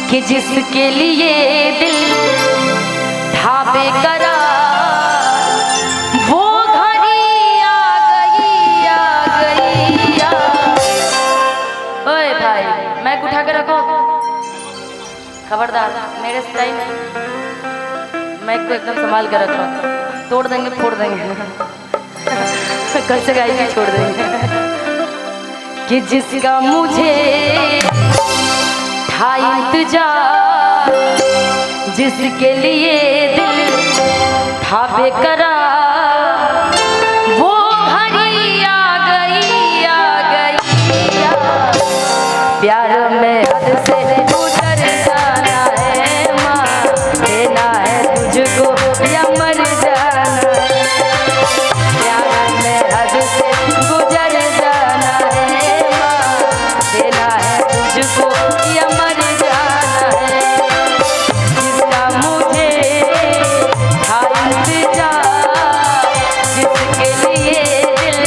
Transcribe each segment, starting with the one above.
कि जिसके लिए दिल ढाबे करा वो घड़ी आ गई ओए भाई मैक उठा के रखो, खबरदार मेरे स्टाइल मैक को एकदम संभाल कर रखो, तोड़ देंगे फोड़ देंगे कल से गाई भी छोड़ देंगे। कि जिसका मुझे था इंतजार, जिसके लिए दिल था बेकरार, वो घड़ी आ गई प्यार में हद से गुजर जाना है माँ, देना है तुझको या मर जाना है। प्यार में हद से गुजर जाना है माँ, देना है तुझको या मर जाना है। जिसका मुझे था इंतजार, जिसके लिए दिल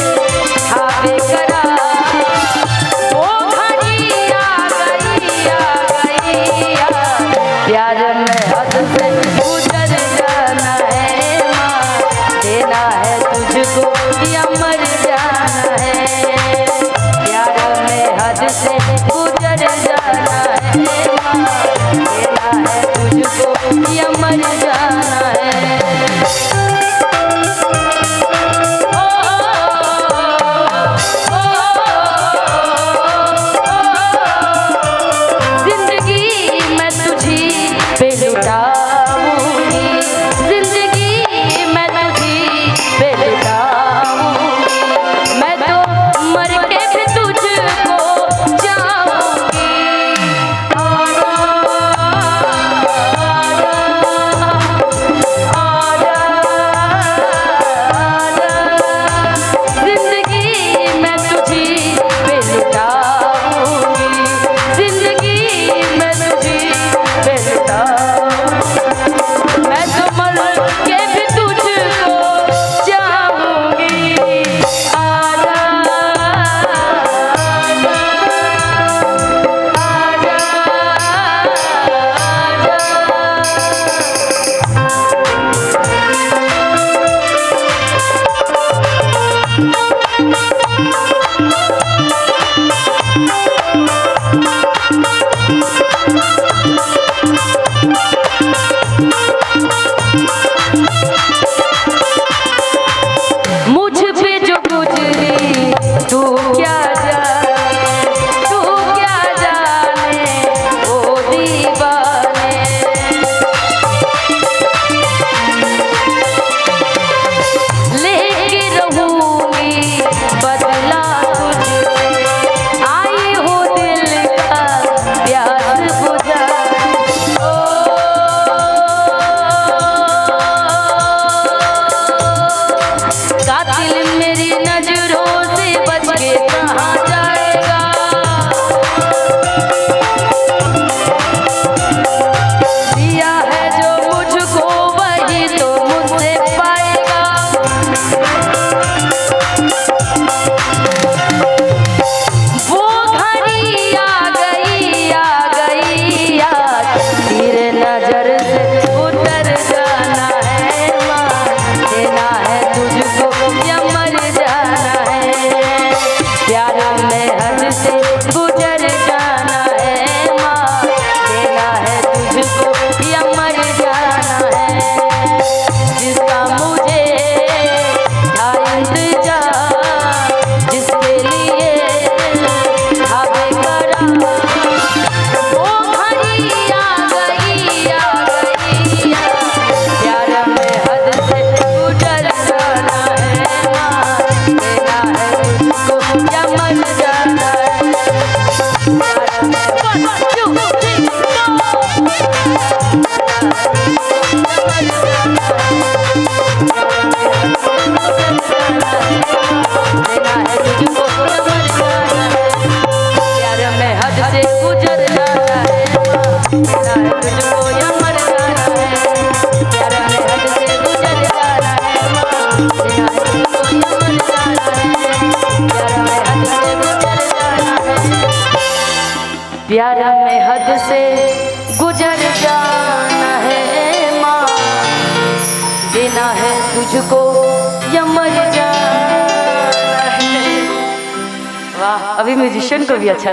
था बेकरार, वो घड़ी आ गई प्यार में हद से गुजर जाना है माँ, देना है तुझको या मर जाना है। प्यार में हद से गुजर जाना है माँ, देना है तुझको या मर जाना है। जिंदगी मैं तुझी पे लुटाऊंगी, जिंदगी मैं तुझी पे लुटाऊंगी, मैं तो मर के भी तुझको चाहूंगी। आजा आजा आजा, जिंदगी मैं तुझी पे लुटाऊंगी, जिंदगी मैं तुझी पे लुटाऊंगी, मैं तो मर के भी तुझको चाहूंगी। आजा मुझ पे जो गुजरी तू क्या जाने, तू क्या जाने ओ दीवाने। लेके रहूंगी बदला तुझसे, आई हो दिल का प्यास बुझा। कातिल मेरी नजरों से बच के कहाँ जाएगा, दिया है जो मुझको वही तो मुझसे पाएगा। वो घड़ी आ गई याद, तेरे नजर से उतर जाना है माँ, देना है तुझको या मर जाना है। प्यार में हद से गुजर जाना है माँ, देना है तुझको या मर जाना है। जिसका मुझे था इंतजार, जिसके लिए दिल था बेकरार, वो घड़ी आ गई प्यार में हद से गुजर जाना है माँ, देना है तुझको या मर जाना प्यार में हद से गुजर जाना है माँ, देना है तुझको या मर जाना है। वाह, अभी म्यूजिशियन को भी अच्छा